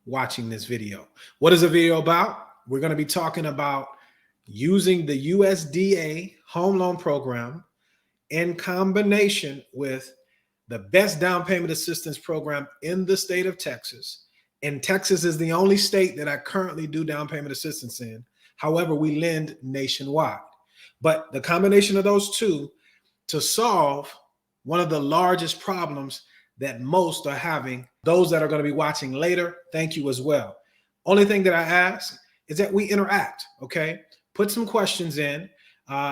watching this video. What is the video about? We're going to be talking about using the USDA home loan program in combination with the best down payment assistance program in the state of Texas. And Texas is the only state that I currently do down payment assistance in. However, we lend nationwide. But the combination of those two to solve one of the largest problems that most are having, those that are going to be watching later, thank you as well. Only thing that I ask is that we interact, okay? Put some questions in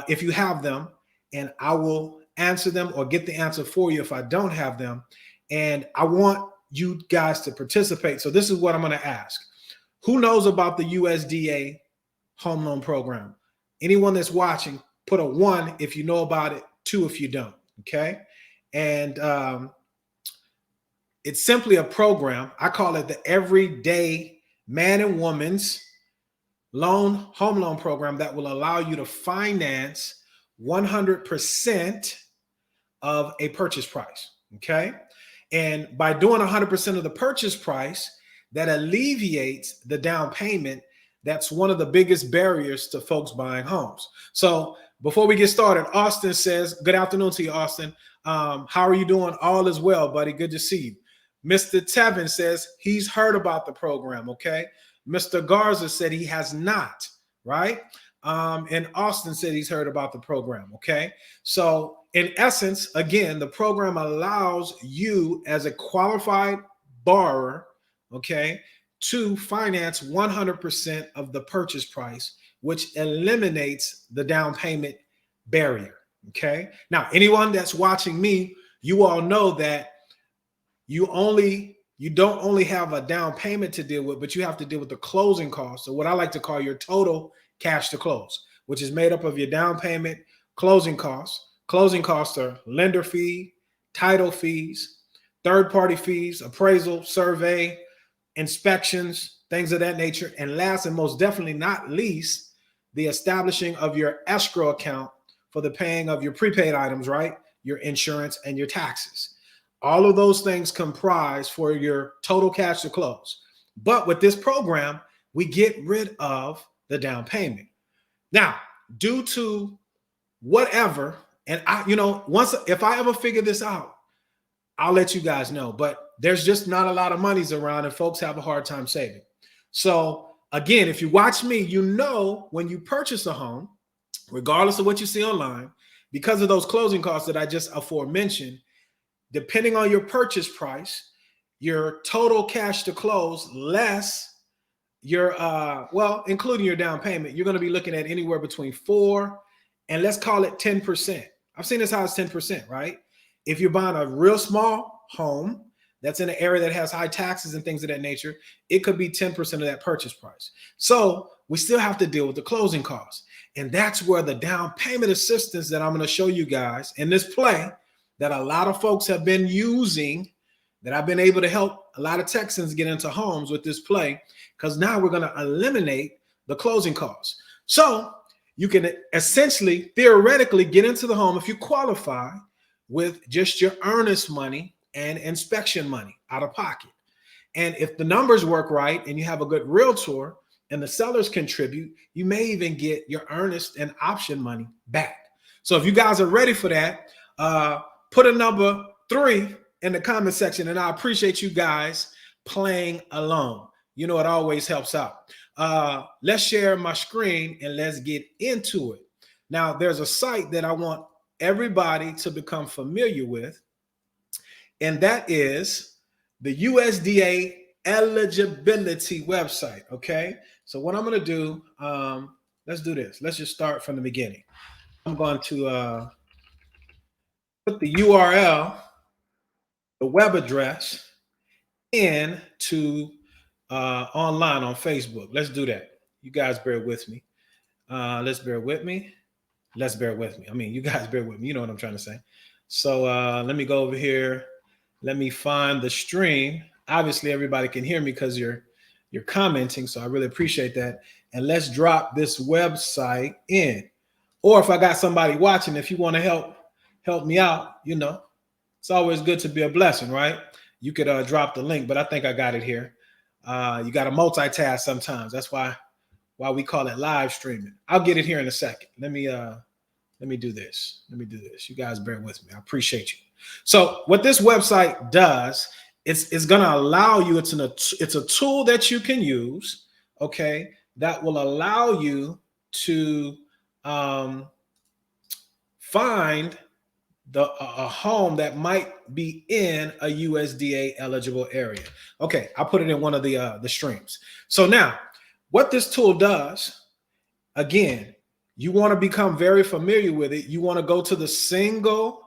if you have them, and I will answer them or get the answer for you if I don't have them. And I want you guys to participate. So this is what I'm going to ask. Who knows about the USDA home loan program? Anyone that's watching, put a 1 if you know about it, 2 if you don't, okay? And it's simply a program. I call it the everyday man and woman's home loan program that will allow you to finance 100% of a purchase price, okay? And by doing 100% of the purchase price, that alleviates the down payment. That's one of the biggest barriers to folks buying homes. So before we get started, Austin says, good afternoon to you, Austin. How are you doing? All is well, buddy. Good to see you. Mr. Tevin says he's heard about the program, okay? Mr. Garza said he has not, right? And Austin said he's heard about the program, okay? So in essence, again, the program allows you as a qualified borrower, okay, to finance 100% of the purchase price, which eliminates the down payment barrier, okay? Now, anyone that's watching me, you all know that you don't only have a down payment to deal with, but you have to deal with the closing costs. So what I like to call your total cash to close, which is made up of your down payment, closing costs. Closing costs are lender fee, title fees, third-party fees, appraisal, survey, inspections, things of that nature. And last and most definitely not least, the establishing of your escrow account for the paying of your prepaid items, right? Your insurance and your taxes. All of those things comprise for your total cash to close. But with this program, we get rid of the down payment. Now, due to whatever, and if I ever figure this out, I'll let you guys know. But there's just not a lot of monies around and folks have a hard time saving. So again, if you watch me, you know when you purchase a home, regardless of what you see online, because of those closing costs that I just aforementioned, depending on your purchase price, your total cash to close less your, including your down payment, you're going to be looking at anywhere between 4 and let's call it 10%. I've seen as high as 10%, right? If you're buying a real small home that's in an area that has high taxes and things of that nature, it could be 10% of that purchase price. So we still have to deal with the closing costs. And that's where the down payment assistance that I'm going to show you guys in this play that a lot of folks have been using, that I've been able to help a lot of Texans get into homes with this play, because now we're going to eliminate the closing costs. So you can essentially, theoretically, get into the home if you qualify with just your earnest money and inspection money out of pocket. And if the numbers work right and you have a good realtor and the sellers contribute, you may even get your earnest and option money back. So if you guys are ready for that, put a number 3 in the comment section, and I appreciate you guys playing along. You know, it always helps out. Let's share my screen and let's get into it. Now, there's a site that I want everybody to become familiar with, and that is the USDA eligibility website, okay? So what I'm going to do, let's do this. Let's just start from the beginning. I'm going to put the URL, the web address, into online on Facebook. Let's do that. You guys bear with me. Let's bear with me. Let's bear with me. I mean, you guys bear with me. You know what I'm trying to say. So let me go over here. Let me find the stream. Obviously, everybody can hear me because you're commenting, so I really appreciate that. And let's drop this website in. Or if I got somebody watching, if you want to help me out, you know, it's always good to be a blessing, right? You could drop the link, but I think I got it here. You got to multitask sometimes. That's why we call it live streaming. I'll get it here in a second. Let me do this. You guys bear with me. I appreciate you. So what this website does, it's going to allow you, it's a tool that you can use, okay, that will allow you to find a home that might be in a USDA eligible area. Okay, I'll put it in one of the streams. So now, what this tool does, again, you want to become very familiar with it. You want to go to the single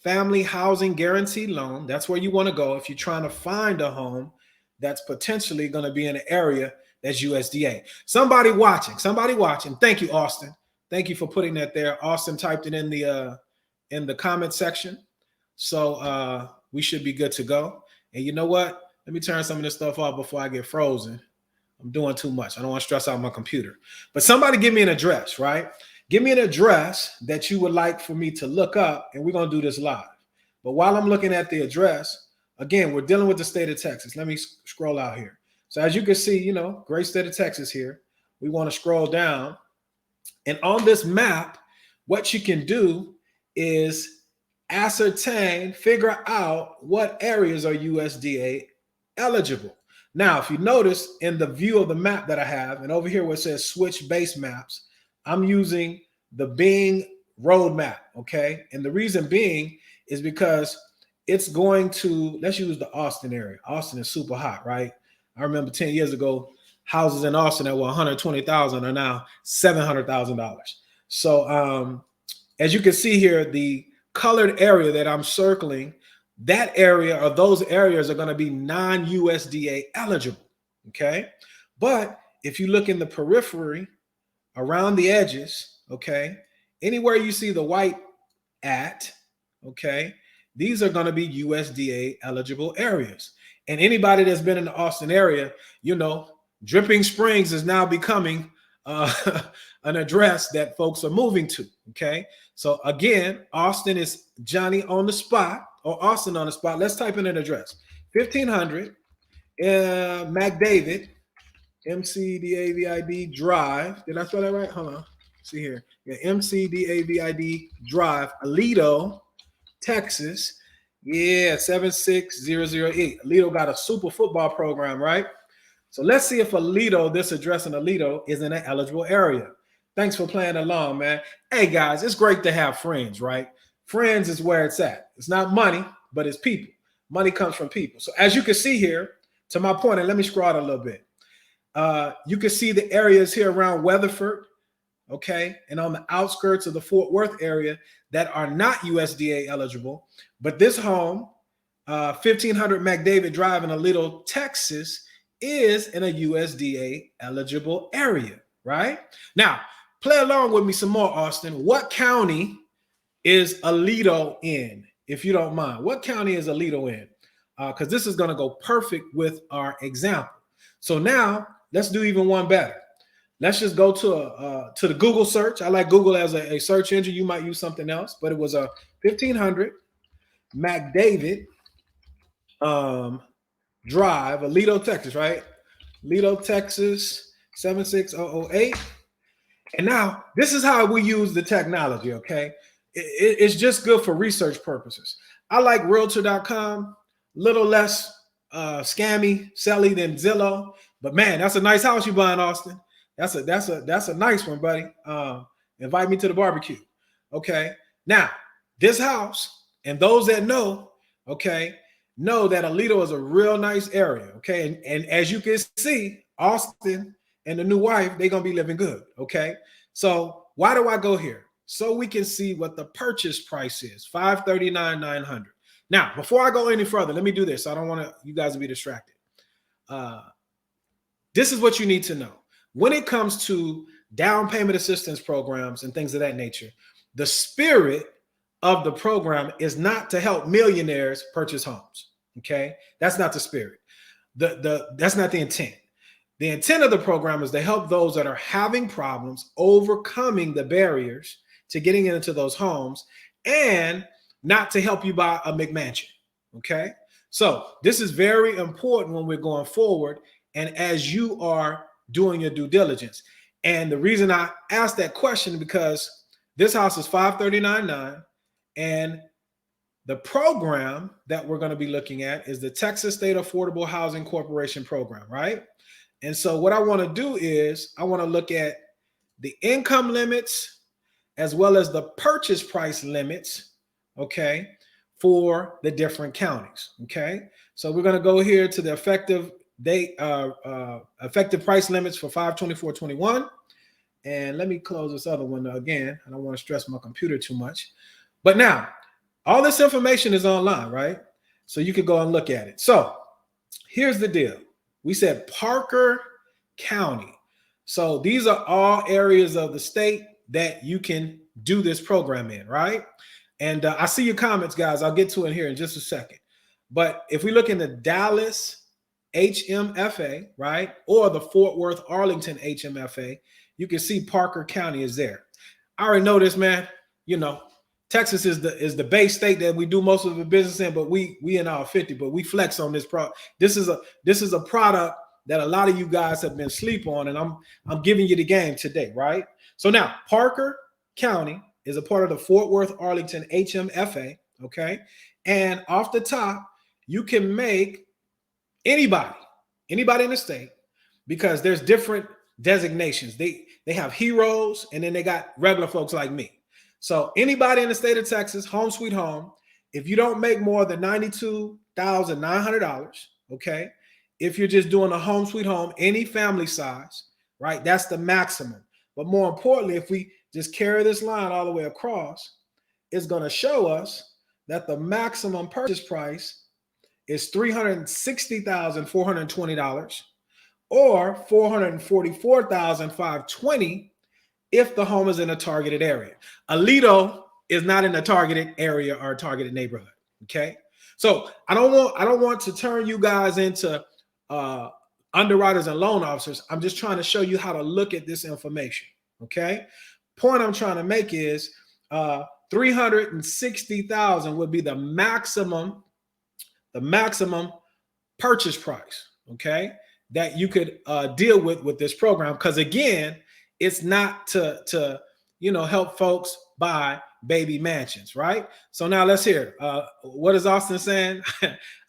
family housing guaranteed loan. That's where you want to go if you're trying to find a home that's potentially going to be in an area that's USDA. Somebody watching. Thank you, Austin. Thank you for putting that there. Austin typed it in the comment section. So we should be good to go. And you know what? Let me turn some of this stuff off before I get frozen. I'm doing too much. I don't want to stress out my computer. But somebody give me an address, right? Give me an address that you would like for me to look up, and we're going to do this live. But while I'm looking at the address, again, we're dealing with the state of Texas. Let me scroll out here. So as you can see, you know, great state of Texas here. We want to scroll down. And on this map, what you can do is figure out what areas are USDA eligible. Now, if you notice in the view of the map that I have, and over here where it says switch base maps, I'm using the Bing road map, okay? And the reason being is because it's going to, let's use the Austin area. Austin is super hot, right? I remember 10 years ago, houses in Austin that were $120,000 are now $700,000. So as you can see here, the colored area that I'm circling, that area or those areas are going to be non-USDA eligible, okay? But if you look in the periphery, around the edges, okay, anywhere you see the white at, okay, these are going to be USDA eligible areas. And anybody that's been in the Austin area, you know, Dripping Springs is now becoming an address that folks are moving to, okay? So again, Austin is Johnny on the spot, or Austin on the spot. Let's type in an address. 1500 McDavid, McDavid Drive. Did I spell that right? Hold on. See here. Yeah, McDavid Drive, Aledo, Texas. Yeah, 76008. Aledo got a super football program, right? So let's see if Aledo, this address in Aledo, is in an eligible area. Thanks for playing along, man. Hey, guys, it's great to have friends, right? Friends is where it's at. It's not money, but it's people. Money comes from people. So as you can see here, to my point, and let me scroll out a little bit. You can see the areas here around Weatherford, okay, and on the outskirts of the Fort Worth area that are not USDA eligible. But this home, 1500 McDavid Drive in Aledo, Texas, is in a USDA eligible area, right? Now, play along with me some more, Austin. What county is Aledo in, if you don't mind? What county is Aledo in? Because this is going to go perfect with our example. So now let's do even one better. Let's just go to the Google search. I like Google as a search engine. You might use something else, but it was a 1500 McDavid Drive, Aledo, Texas, right? Aledo, Texas, 76008. And now this is how we use the technology, okay? It's just good for research purposes. I like realtor.com, little less scammy, selly than Zillow, but man, that's a nice house you buying, Austin. That's a nice one, buddy. Invite me to the barbecue. Okay. Now, this house, and those that know, okay, know that Aledo is a real nice area. Okay. And as you can see, Austin and the new wife, they're gonna be living good. Okay. So why do I go here? So we can see what the purchase price is, $539,900. Now, before I go any further, let me do this. I don't want you guys to be distracted. This is what you need to know. When it comes to down payment assistance programs and things of that nature, the spirit of the program is not to help millionaires purchase homes. Okay, that's not the spirit. That's not the intent. The intent of the program is to help those that are having problems overcoming the barriers to getting into those homes, and not to help you buy a McMansion. Okay, so this is very important when we're going forward and as you are doing your due diligence. And the reason I asked that question because this house is 539.9, and the program that we're going to be looking at is the Texas State Affordable Housing Corporation program, right? And so what I want to do is I want to look at the income limits as well as the purchase price limits, okay, for the different counties, okay? So we're going to go here to the effective price limits for 5/24/21. And let me close this other one again. I don't want to stress my computer too much. But now, all this information is online, right? So you can go and look at it. So here's the deal. We said Parker County. So these are all areas of the state that you can do this program in, right? And I see your comments, guys. I'll get to it here in just a second. But if we look in the Dallas HMFA, right, or the Fort Worth Arlington HMFA, you can see Parker County is there. I already know this, man. You know, Texas is the base state that we do most of the business in, but we in our 50, but we flex on this product. This is a product that a lot of you guys have been asleep on, and I'm giving you the game today, right? So now Parker County is a part of the Fort Worth Arlington HMFA, okay? And off the top, you can make anybody in the state, because there's different designations. They have heroes, and then they got regular folks like me. So anybody in the state of Texas, home sweet home, if you don't make more than $92,900, okay, if you're just doing a home sweet home, any family size, right, that's the maximum. But more importantly, if we just carry this line all the way across, it's going to show us that the maximum purchase price is $360,420 or $444,520 if the home is in a targeted area. Alito is not in a targeted area or a targeted neighborhood. Okay, so I don't want to turn you guys into underwriters and loan officers. I'm just trying to show you how to look at this information. Okay, point I'm trying to make is 360,000 would be the maximum purchase price. Okay, that you could deal with this program, because again, it's not to help folks buy baby mansions, right? So now let's hear what is Austin saying?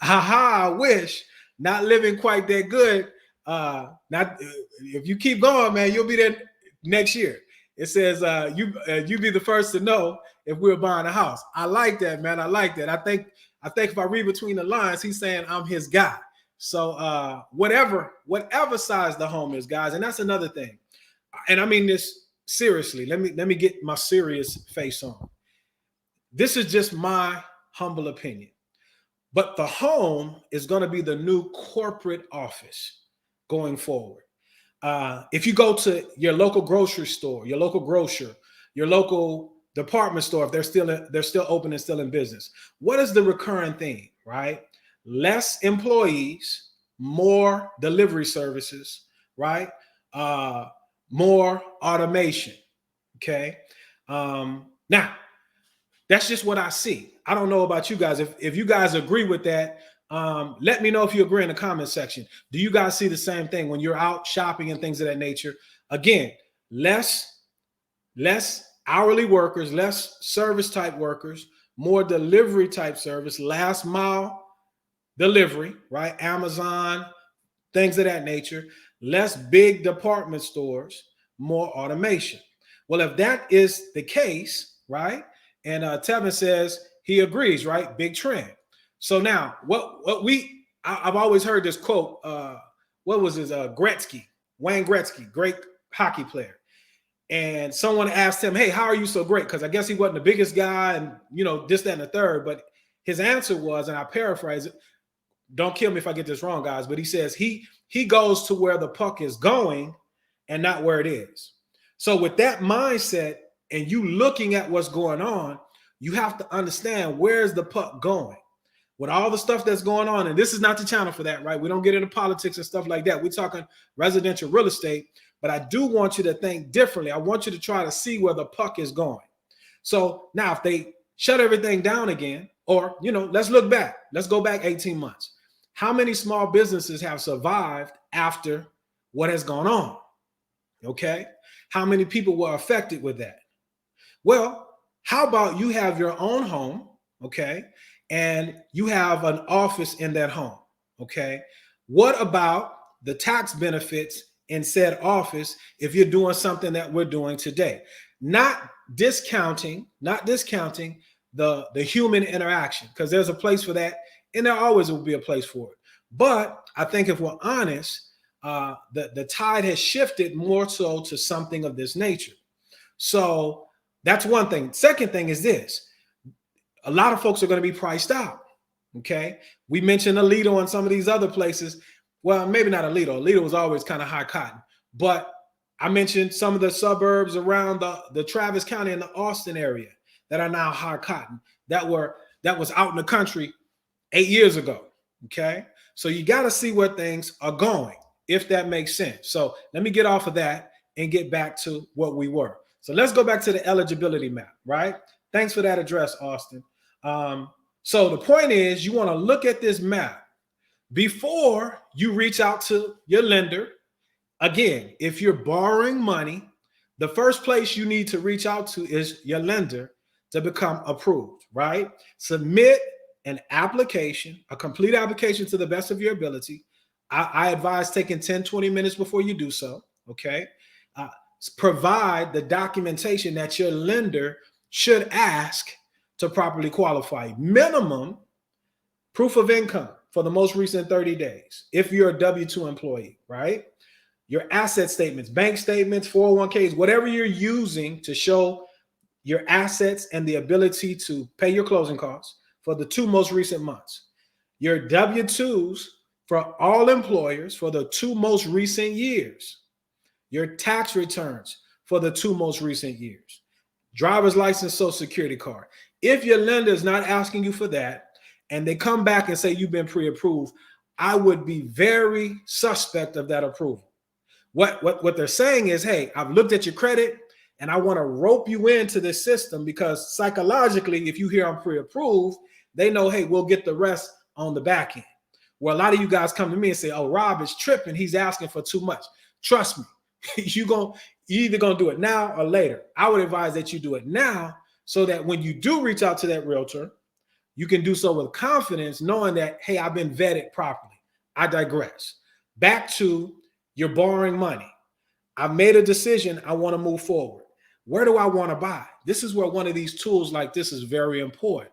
I wish, not living quite that good. Not if you keep going, man, you'll be there next year. It says you be the first to know if we're buying a house. I like that, man. I like that. I think if I read between the lines, he's saying I'm his guy. So whatever size the home is, guys, and that's another thing. And I mean this seriously. Let me get my serious face on. This is just my humble opinion. But the home is going to be the new corporate office going forward. If you go to your local grocery store, your local grocer, your local department store, if they're still open and still in business, what is the recurring theme, right? Less employees, more delivery services, right? More automation. Okay. Now, that's just what I see. I don't know about you guys. If you guys agree with that, let me know if you agree in the comment section. Do you guys see the same thing when you're out shopping and things of that nature? Again, less hourly workers, less service type workers, more delivery type service, last mile delivery, right? Amazon, things of that nature, less big department stores, more automation. Well, if that is the case, right? And Tevin says he agrees, right? Big trend. So now I've always heard this quote. What was his Gretzky, Wayne Gretzky, great hockey player. And someone asked him, hey, how are you so great? Because I guess he wasn't the biggest guy and, this, that, and the third. But his answer was, and I paraphrase it, don't kill me if I get this wrong, guys, but he says he goes to where the puck is going and not where it is. So with that mindset and you looking at what's going on, you have to understand, where's the puck going? With all the stuff that's going on, and this is not the channel for that, right? We don't get into politics and stuff like that. We're talking residential real estate, but I do want you to think differently. I want you to try to see where the puck is going. So now if they shut everything down again, or, let's look back. Let's go back 18 months. How many small businesses have survived after what has gone on? Okay. How many people were affected with that? Well, how about you have your own home, okay, and you have an office in that home, okay? What about the tax benefits in said office if you're doing something that we're doing today? Not discounting the human interaction, because there's a place for that, and there always will be a place for it. But I think if we're honest, the tide has shifted more so to something of this nature. So that's one thing. Second thing is this: a lot of folks are going to be priced out. Okay. We mentioned Alito and some of these other places. Well, maybe not Alito. Alito was always kind of high cotton. But I mentioned some of the suburbs around the Travis County and the Austin area that are now high cotton that was out in the country 8 years ago. Okay. So you got to see where things are going, if that makes sense. So let me get off of that and get back to what we were. So let's go back to the eligibility map, right? Thanks for that address, Austin. So the point is, you want to look at this map before you reach out to your lender. Again, if you're borrowing money, the first place you need to reach out to is your lender to become approved, right? Submit an application, a complete application to the best of your ability. I advise taking 10, 20 minutes before you do so, okay? Provide the documentation that your lender should ask to properly qualify. Minimum proof of income for the most recent 30 days if you're a W-2 employee, right? Your asset statements, bank statements, 401ks, whatever you're using to show your assets and the ability to pay your closing costs for the 2 most recent months. Your W-2s for all employers for the 2 most recent years. Your tax returns for the 2 most recent years. Driver's license, social security card. If your lender is not asking you for that and they come back and say you've been pre-approved, I would be very suspect of that approval. What they're saying is, hey, I've looked at your credit and I want to rope you into this system because psychologically, if you hear I'm pre-approved, they know, hey, we'll get the rest on the back end. Where a lot of you guys come to me and say, oh, Rob is tripping. He's asking for too much. Trust me, you're either going to do it now or later. I would advise that you do it now so that when you do reach out to that realtor, you can do so with confidence, knowing that, hey, I've been vetted properly. I digress. Back to your borrowing money. I've made a decision. I want to move forward. Where do I want to buy? This is where one of these tools like this is very important.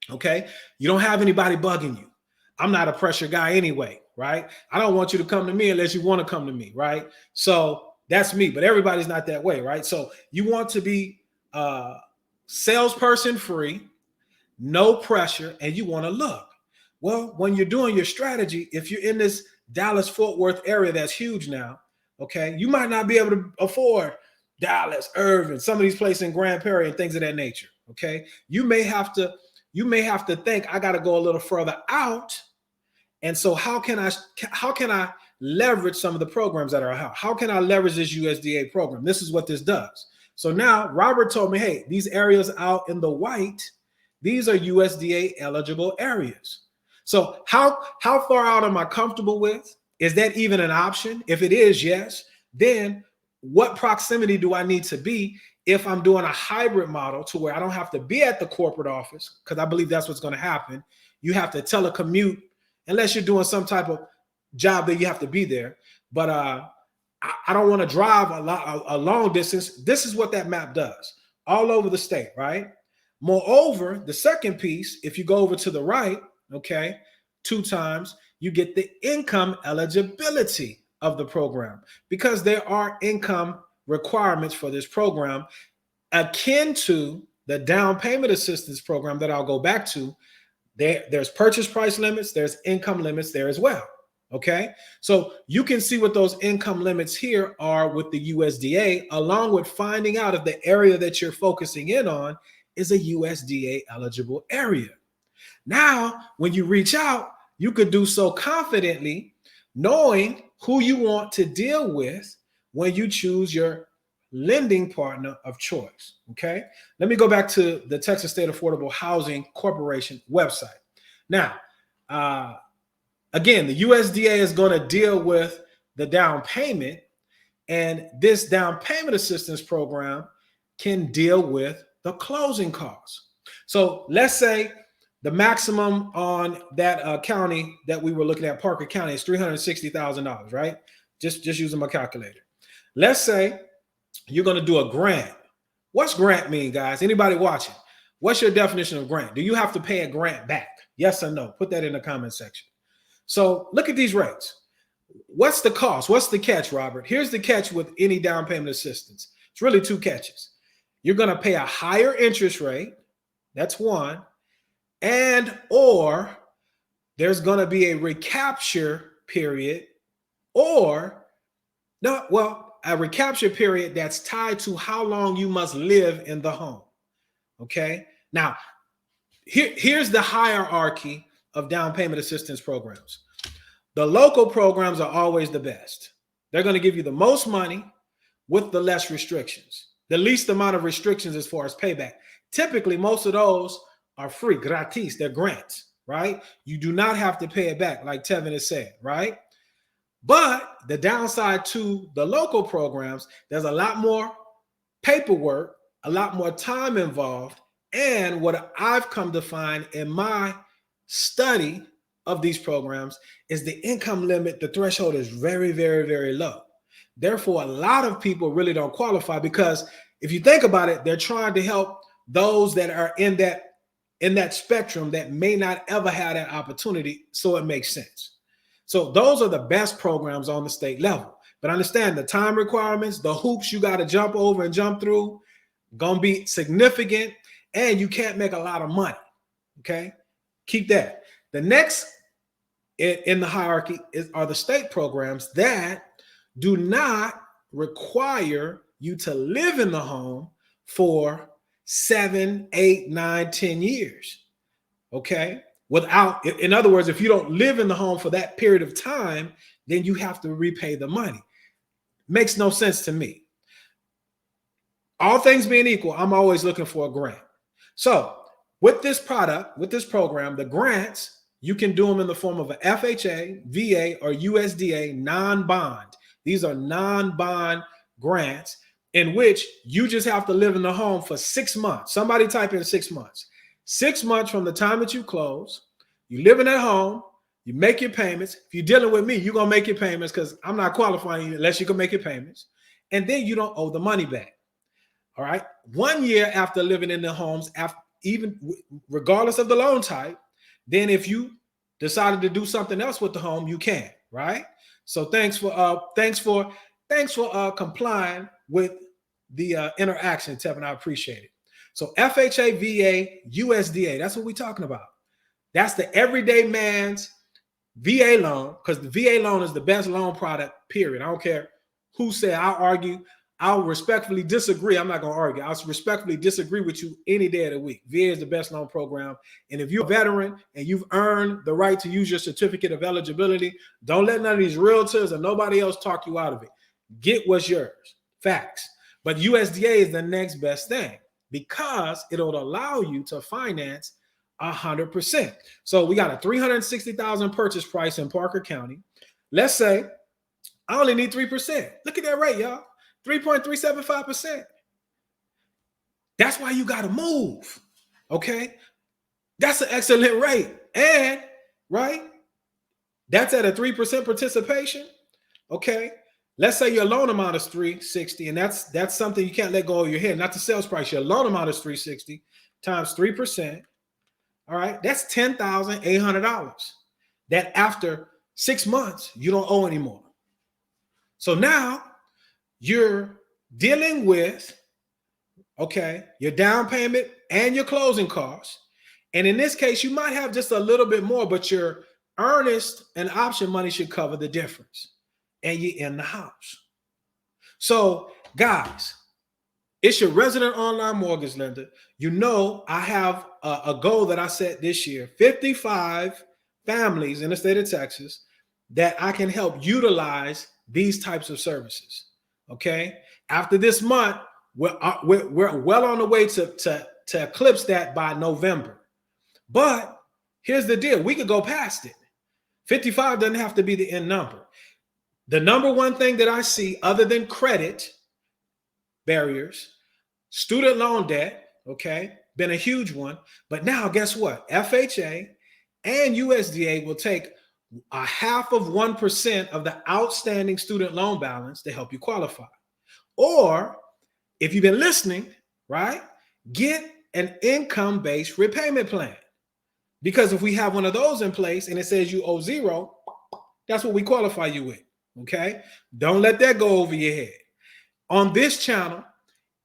Okay. You don't have anybody bugging you. I'm not a pressure guy anyway, right? I don't want you to come to me unless you want to come to me, right? So that's me, but everybody's not that way, right? So you want to be salesperson free, no pressure, and you want to look. Well, when you're doing your strategy, if you're in this Dallas-Fort Worth area that's huge now, okay, you might not be able to afford Dallas, Irving, some of these places in Grand Prairie and things of that nature, okay? You may have to think, I got to go a little further out. And so how can I leverage some of the programs that are out? How can I leverage this USDA program? This is what this does. So now Robert told me, hey, these areas out in the white, these are USDA eligible areas. So how far out am I comfortable with? Is that even an option? If it is, yes, then what proximity do I need to be if I'm doing a hybrid model to where I don't have to be at the corporate office? Because I believe that's what's going to happen. You have to telecommute unless you're doing some type of job that you have to be there. But I don't want to drive a long distance. This is what that map does all over the state, right? Moreover, the second piece, if you go over to the right, okay, 2 times, you get the income eligibility of the program because there are income requirements for this program akin to the down payment assistance program that I'll go back to. There's purchase price limits, there's income limits there as well. Okay, so you can see what those income limits here are with the USDA, along with finding out if the area that you're focusing in on is a USDA eligible area. Now, when you reach out, you could do so confidently, knowing who you want to deal with when you choose your lending partner of choice. Okay, let me go back to the Texas State Affordable Housing Corporation website. Now, Again, the USDA is going to deal with the down payment, and this down payment assistance program can deal with the closing costs. So let's say the maximum on that county that we were looking at, Parker County, is $360,000, right? Just using my calculator. Let's say you're going to do a grant. What's grant mean, guys? Anybody watching? What's your definition of grant? Do you have to pay a grant back? Yes or no? Put that in the comment section. So look at these rates. What's the cost? What's the catch, Robert? Here's the catch with any down payment assistance. It's really two catches. You're going to pay a higher interest rate. That's one. And or there's going to be a recapture period, or no, well, a recapture period that's tied to how long you must live in the home. Okay. Now, here's the hierarchy of down payment assistance programs. The local programs are always the best. They're going to give you the most money with the less restrictions, the least amount of restrictions as far as payback. Typically, most of those are free, gratis. They're grants, right? You do not have to pay it back, like Tevin has said, right? But the downside to the local programs, there's a lot more paperwork, a lot more time involved. And what I've come to find in my study of these programs is the income limit, the threshold is very, very, very low. Therefore, a lot of people really don't qualify, because if you think about it, they're trying to help those that are in that spectrum that may not ever have that opportunity. So it makes sense. So those are the best programs on the state level. But understand the time requirements, the hoops you got to jump over and jump through, gonna be significant, and you can't make a lot of money. Okay, keep that. The next in the hierarchy are the state programs that do not require you to live in the home for 7, 8, 9, 10 years. Okay. Without, in other words, if you don't live in the home for that period of time, then you have to repay the money. Makes no sense to me. All things being equal, I'm always looking for a grant. So with this product, with this program, the grants, you can do them in the form of an FHA, VA, or USDA non-bond. These are non-bond grants in which you just have to live in the home for 6 months. Somebody type in 6 months. 6 months from the time that you close, you live in that home, you make your payments. If you're dealing with me, you're going to make your payments, because I'm not qualifying you unless you can make your payments. And then you don't owe the money back. All right. 1 year after living in the homes, even regardless of the loan type, then if you decided to do something else with the home, you can. Right. So thanks for complying with the interaction, Tevin. I appreciate it. So FHA, VA, USDA, that's what we're talking about. That's the everyday man's VA loan, because the VA loan is the best loan product, period. I don't care who said. I'll argue. I'll respectfully disagree. I'm not going to argue. I'll respectfully disagree with you any day of the week. VA is the best loan program. And if you're a veteran and you've earned the right to use your certificate of eligibility, don't let none of these realtors or nobody else talk you out of it. Get what's yours. Facts. But USDA is the next best thing, because it'll allow you to finance 100%. So we got a $360,000 purchase price in Parker County. Let's say I only need 3%. Look at that rate, y'all. 3.375%. That's why you got to move. Okay. That's an excellent rate. And right, that's at a 3% participation. Okay. Let's say your loan amount is $360, and that's something you can't let go of your head. Not the sales price. Your loan amount is $360 times 3%. All right, that's $10,800. That after 6 months you don't owe anymore. So now you're dealing with, okay, your down payment and your closing costs. And in this case, you might have just a little bit more, but your earnest and option money should cover the difference. And you're in the house. So, guys, it's your resident online mortgage lender. You know, I have a goal that I set this year, 55 families in the state of Texas that I can help utilize these types of services. Okay. After this month, we're well on the way to eclipse that by November. But here's the deal. We could go past it. 55 doesn't have to be the end number. The number one thing that I see other than credit barriers, student loan debt, okay, been a huge one. But now guess what? FHA and USDA will take 0.5% of the outstanding student loan balance to help you qualify. Or if you've been listening, right, get an income-based repayment plan. Because if we have one of those in place and it says you owe 0, that's what we qualify you with, okay? Don't let that go over your head. On this channel,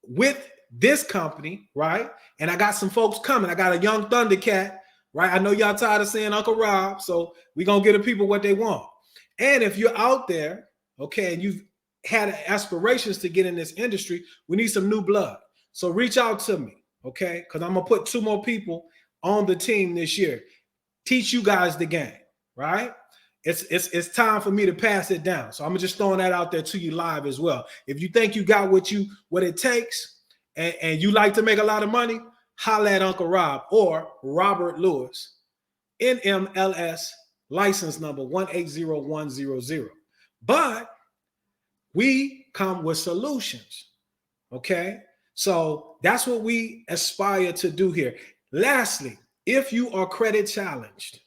with this company, right, and I got some folks coming. I got a young Thundercat, right? I know y'all tired of saying Uncle Rob, so we're going to give the people what they want. And if you're out there, okay, and you've had aspirations to get in this industry, we need some new blood. So reach out to me, okay? Because I'm going to put 2 more people on the team this year. Teach you guys the game, right? It's time for me to pass it down. So I'm just throwing that out there to you live as well. If you think you got what it takes and you like to make a lot of money, holla at Uncle Rob or Robert Lewis, NMLS license number 180100. But we come with solutions, okay? So that's what we aspire to do here. Lastly, if you are credit challenged,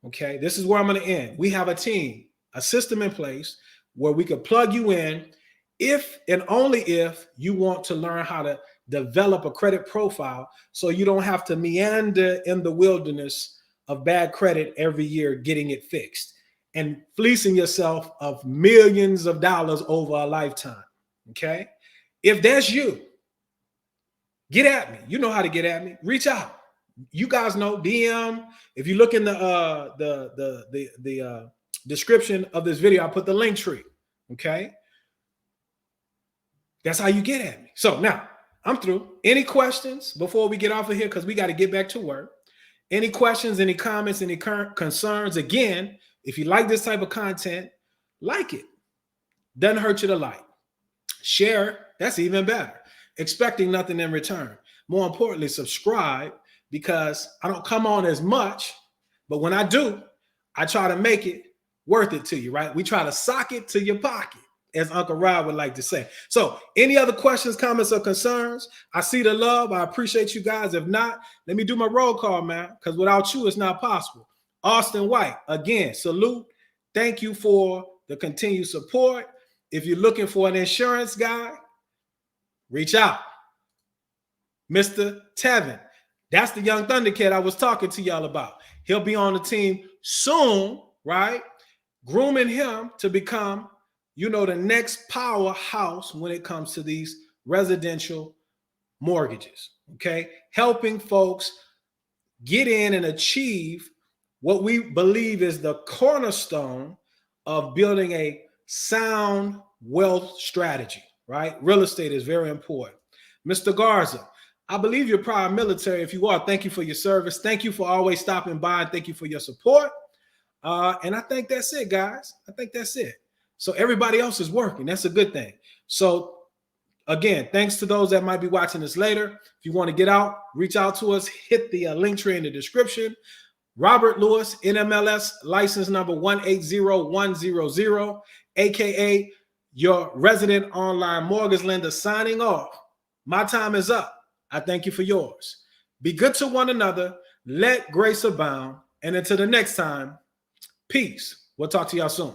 okay, this is where I'm going to end. We have a team, a system in place where we could plug you in if and only if you want to learn how to develop a credit profile so you don't have to meander in the wilderness of bad credit every year getting it fixed and fleecing yourself of millions of dollars over a lifetime, okay? If that's you, get at me. You know how to get at me. Reach out. You guys know DM. If you look in the description of this video, I put the link tree. Okay, that's how you get at me. So now I'm through. Any questions before we get off of here? Because we got to get back to work. Any questions? Any comments? Any current concerns? Again, if you like this type of content, like it. Doesn't hurt you to like. Share. That's even better. Expecting nothing in return. More importantly, subscribe. Because I don't come on as much, but when I do, I try to make it worth it to you, right? We try to sock it to your pocket, as Uncle Rob would like to say. So any other questions, comments, or concerns? I see the love. I appreciate you guys. If not, let me do my roll call, man, because without you, it's not possible. Austin White, again, salute. Thank you for the continued support. If you're looking for an insurance guy, reach out. Mr. Tevin. That's the young Thundercat I was talking to y'all about. He'll be on the team soon, right? Grooming him to become, you know, the next powerhouse when it comes to these residential mortgages, okay? Helping folks get in and achieve what we believe is the cornerstone of building a sound wealth strategy, right? Real estate is very important. Mr. Garza, I believe you're prior military. If you are, thank you for your service. Thank you for always stopping by, and thank you for your support. And I think that's it, guys. I think that's it. So everybody else is working. That's a good thing. So again, thanks to those that might be watching this later. If you want to get out, reach out to us. Hit the link tree in the description. Robert Lewis, NMLS license number 180100, aka your resident online mortgage lender, signing off. My time is up. I thank you for yours. Be good to one another. Let grace abound. And until the next time, peace. We'll talk to y'all soon.